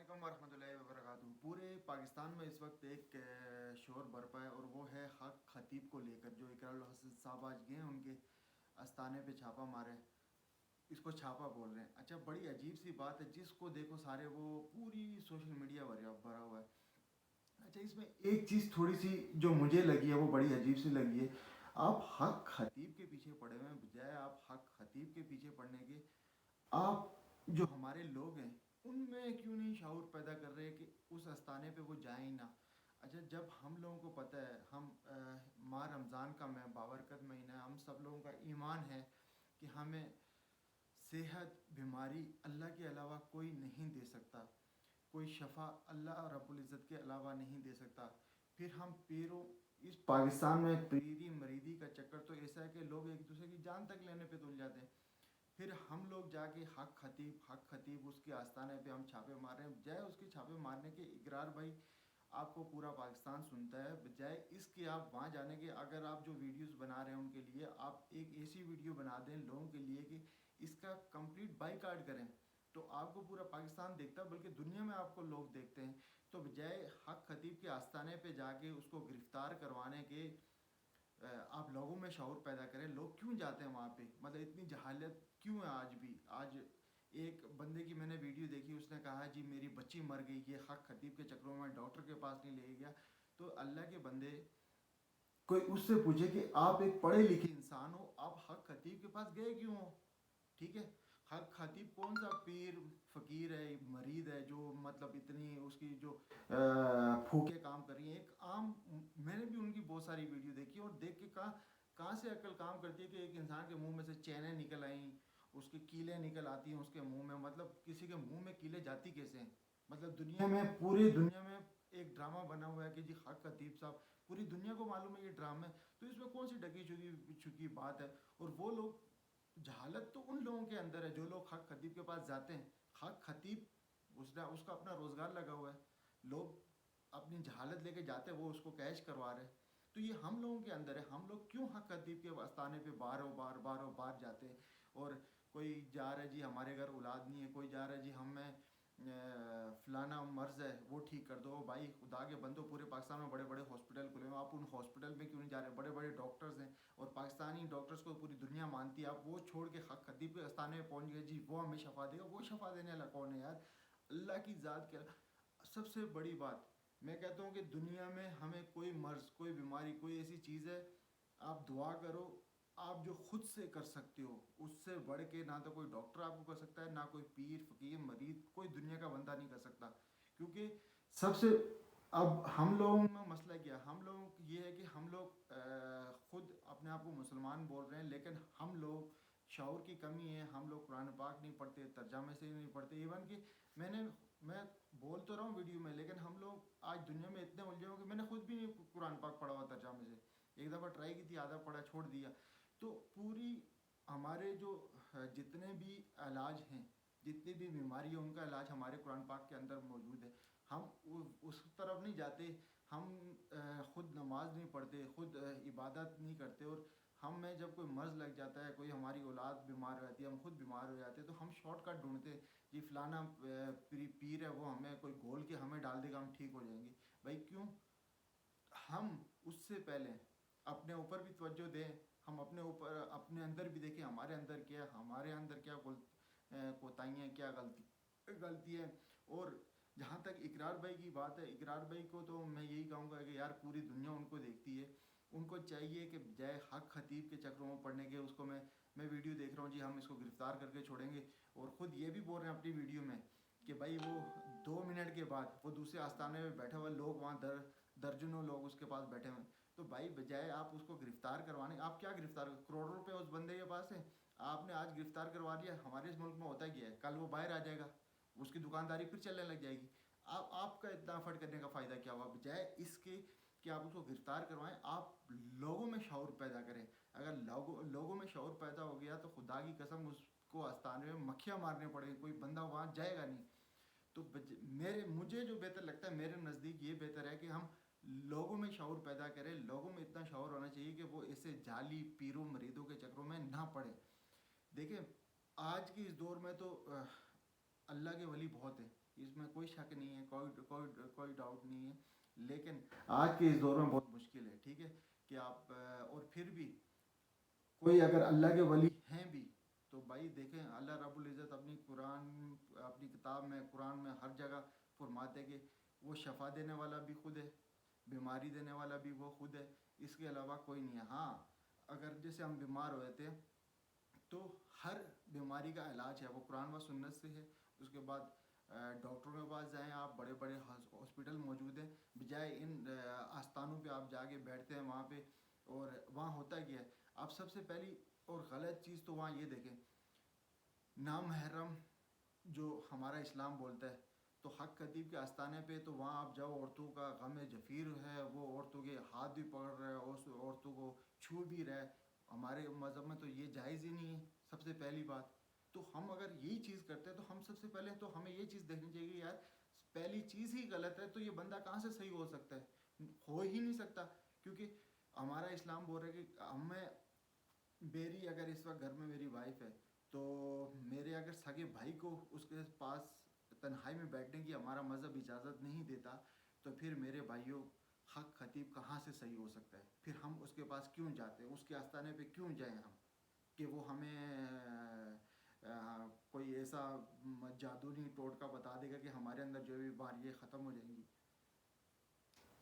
अलैक्म वरहमतुल्लाहि वबरकातुहू। पूरे पाकिस्तान में इस वक्त एक शोर बरपा है और वो है हक खतीब को लेकर। जो इकरारुल हसन साहब आज गए हैं उनके आस्थाने पे छापा मारे, इसको छापा बोल रहे हैं। अच्छा, बड़ी अजीब सी बात है, जिसको देखो सारे वो पूरी सोशल मीडिया भरा हुआ है। अच्छा, इसमें एक चीज़ थोड़ी सी जो मुझे लगी है वो बड़ी अजीब सी लगी है। आप हक खतीब के पीछे पड़े हुए हैं, बजाय आप हक खतीब के पीछे पड़ने के आप जो हमारे लोग हैं उनमें क्यों नहीं शाऊर पैदा कर रहे कि उस आस्थाने पे वो जाएं ही ना। अच्छा, जब हम लोगों को पता है, हम माह रमज़ान का मैं बाबरकत महीना है, हम सब लोगों का ईमान है कि हमें सेहत बीमारी अल्लाह के अलावा कोई नहीं दे सकता, कोई शफा अल्लाह रब्बुल इज़्ज़त के अलावा नहीं दे सकता। फिर हम पीरों, इस पाकिस्तान में पीरी मरीदी का चक्कर तो ऐसा है कि लोग एक दूसरे की जान तक लेने पे तुल जाते हैं। फिर हम लोग जाके हक खतीब उसके आस्थाने पे हम छापे मार रहे हैं। बजाय उसके छापे मारने के, इकरार भाई आपको पूरा पाकिस्तान सुनता है, बजाय इसके आप वहाँ जाने के, अगर आप जो वीडियोस बना रहे हैं उनके लिए आप एक ऐसी वीडियो बना दें लोगों के लिए कि इसका कंप्लीट बाईकाट करें, तो आपको पूरा पाकिस्तान देखता है, बल्कि दुनिया में आपको लोग देखते हैं। तो बजाय हक खतीब के आस्थाने पे जाके उसको गिरफ़्तार करवाने के आप लोगों में शऊर पैदा करें। लोग क्यों जाते हैं वहाँ पे, मतलब इतनी जहालत क्यों है आज भी। आज एक बंदे की मैंने वीडियो देखी, उसने कहा जी मेरी बच्ची मर गई, ये हक खतीब के चक्रों में डॉक्टर के पास नहीं ले गया। तो अल्लाह के बंदे, कोई उससे पूछे कि आप एक पढ़े लिखे इंसान हो, आप हक खतीब के पास गए क्यों हो। ठीक है, हक खतीब कौन सा पीर फ़कीर है, मरीद है जो मतलब इतनी उसकी जो फूके काम कर रही हैं। एक आम, मैंने भी उनकी बहुत सारी वीडियो देखी और देख के कहाँ कहाँ से अक्ल काम करती है कि एक इंसान के मुंह में से चैनें निकल आई, उसकी कीलें निकल आती हैं उसके मुंह में। मतलब किसी के मुंह में कीलें जाती कैसे हैं। मतलब दुनिया में, पूरी दुनिया में एक ड्रामा बना हुआ है कि जी हक खतीब साहब, पूरी दुनिया को मालूम है ये ड्रामा है, तो इसमें कौन सी ढकी छुपी छुपी बात है। और वो लोग, जहालत तो उन लोगों के अंदर है जो लोग हक खतीब के पास जाते हैं। हक खतीब उसका अपना रोज़गार लगा हुआ है, लोग अपनी जहालत लेके जाते हैं, वो उसको कैश करवा रहे हैं। तो ये हम लोगों के अंदर है। हम लोग क्यों हक खतीब के आस्थाने पे बारों बार जाते हैं। और कोई जा रहा है जी हमारे घर औलाद नहीं है, कोई जा रहा है जी हमें फलाना मर्ज़ है वो ठीक कर दो। भाई खुदा के बंदो, पूरे पाकिस्तान में बड़े बड़े हॉस्पिटल खुले हैं, आप उन हॉस्पिटल में क्यों नहीं जा रहे। बड़े बड़े डॉक्टर्स हैं और पाकिस्तानी डॉक्टर्स को पूरी दुनिया मानती है, आप वो छोड़ के हक खतीब के आस्थाने में पहुंच गए जी वो हमें शफा देगा। वो शफा देने वाला कौन है यार, अल्लाह की ज़ात के। सबसे बड़ी बात मैं कहता हूँ कि दुनिया में हमें कोई मर्ज़, कोई बीमारी, कोई ऐसी चीज़ है, आप दुआ करो, आप जो खुद से कर सकते हो उससे बढ़ के ना तो कोई डॉक्टर आपको कर सकता है, ना कोई पीर फ़कीर मरीद, कोई दुनिया का बंदा नहीं कर सकता। क्योंकि सबसे, अब हम लोगों में मसला क्या है, हम लोगों को ये है कि हम लोग ख़ुद अपने आप को मुसलमान बोल रहे हैं, लेकिन हम लोग शऊर की कमी है। हम लोग कुरान पाक नहीं पढ़ते, तर्जमे से नहीं पढ़ते। इवन कि मैं बोल तो रहा हूँ वीडियो में, लेकिन हम लोग आज दुनिया में इतने उलझे हुए कि मैंने खुद भी नहीं कुरान पाक पढ़ा हुआ तर्जमे से। एक दफ़ा ट्राई की थी, आधा पढ़ा छोड़ दिया। तो पूरी हमारे जो जितने भी इलाज हैं, जितनी भी बीमारी है, उनका इलाज हमारे कुरान पाक के अंदर मौजूद है। हम उस तरफ नहीं जाते, हम ख़ुद नमाज नहीं पढ़ते, ख़ुद इबादत नहीं करते। और हम में जब कोई मर्ज़ लग जाता है, कोई हमारी औलाद बीमार हो जाती है, हम खुद बीमार हो जाते हैं, तो हम शॉर्टकट ढूंढते हैं जी फलाना पीर है, वो हमें कोई घोल के हमें डाल देगा, हम ठीक हो जाएंगे। भाई क्यों, हम उससे पहले अपने ऊपर भी तवज्जो दें। हम अपने ऊपर, अपने अंदर भी देखें, हमारे अंदर क्या, हमारे अंदर क्या कोताहियाँ, क्या गलती है। और जहाँ तक इकरार भाई की बात है, इकरार भाई को तो मैं यही कहूँगा कि यार पूरी दुनिया उनको देखती है। उनको चाहिए कि बजाय हक खतीब के चक्रों में पड़ने के, उसको मैं वीडियो देख रहा हूँ जी हम इसको गिरफ़्तार करके छोड़ेंगे। और ख़ुद ये भी बोल रहे हैं अपनी वीडियो में कि भाई वो 2 मिनट के बाद वो दूसरे आस्थाने में बैठे हुए लोग, वहाँ दर्जनों लोग उसके पास बैठे हुए। तो भाई बजाय आप उसको गिरफ़्तार करवाने, आप क्या गिरफ़्तार, करोड़ों रुपए उस बंदे के पास है, आपने आज गिरफ़्तार करवा दिया। हमारे इस मुल्क में होता क्या है, कल वो बाहर आ जाएगा, उसकी दुकानदारी फिर चलने लग जाएगी। आपका इतना एफर्ट करने का फ़ायदा क्या हुआ। बजाय इसके कि आप उसको गिरफ़्तार करवाएं, आप लोगों में शऊर पैदा करें। अगर लोगों में शऊर पैदा हो गया तो खुदा की कसम उसको आस्थाने में मक्खियाँ मारने पड़ेंगी, कोई बंदा वहाँ जाएगा नहीं। तो मुझे जो बेहतर लगता है, मेरे नज़दीक ये बेहतर है कि हम लोगों में शऊर पैदा करें। लोगों में इतना शऊर होना चाहिए कि वो ऐसे जाली पीरों मरीदों के चक्रों में ना पड़े। देखिए आज के इस दौर में तो اللہ کے ولی بہت ہیں، اس میں کوئی شک نہیں ہے، کوئی ڈاؤٹ نہیں ہے، لیکن آج کے اس دور میں بہت مشکل ہے، ٹھیک ہے، کہ آپ اور پھر بھی کوئی اگر اللہ کے ولی ہیں بھی تو بھائی دیکھیں اللہ رب العزت اپنی کتاب میں قرآن میں ہر جگہ فرماتے کہ وہ شفا دینے والا بھی خود ہے، بیماری دینے والا بھی وہ خود ہے، اس کے علاوہ کوئی نہیں ہے۔ ہاں اگر جیسے ہم بیمار ہوئے تھے تو ہر بیماری کا علاج ہے وہ قرآن و سنت سے ہے، اس کے بعد ڈاکٹروں کے پاس جائیں آپ، بڑے بڑے ہاسپٹل موجود ہیں، بجائے ان آستانوں پہ آپ جا کے بیٹھتے ہیں وہاں پہ، اور وہاں ہوتا کیا ہے، آپ سب سے پہلی اور غلط چیز تو وہاں یہ دیکھیں، نامحرم جو ہمارا اسلام بولتا ہے، تو حق خطیب کے آستانے پہ تو وہاں آپ جاؤ، عورتوں کا غم جفیر ہے، وہ عورتوں کے ہاتھ بھی پکڑ رہا ہے، عورتوں کو چھو بھی رہا ہے، ہمارے مذہب میں تو یہ جائز ہی نہیں ہے سب سے پہلی بات۔ تو ہم اگر یہی چیز کرتے ہیں تو ہم سب سے پہلے تو ہمیں یہ چیز دیکھنی چاہیے کہ یار پہلی چیز ہی غلط ہے، تو یہ بندہ کہاں سے صحیح ہو سکتا ہے، ہو ہی نہیں سکتا، کیونکہ ہمارا اسلام بول رہا ہے کہ ہمیں میری اگر اس وقت گھر میں میری وائف ہے تو میرے اگر سگے بھائی کو اس کے پاس تنہائی میں بیٹھنے کی ہمارا مذہب اجازت نہیں دیتا، تو پھر میرے بھائیوں حق خطیب کہاں سے صحیح ہو سکتا ہے؟ پھر ہم اس کے پاس کیوں جاتے ہیں، اس کے آستانے پہ کیوں جائیں ہم کہ وہ ہمیں کوئی ایسا جادوئی ٹوٹکا بتا دے گا کہ ہمارے اندر جو بھی بیماریاں ختم ہو جائیں گی؟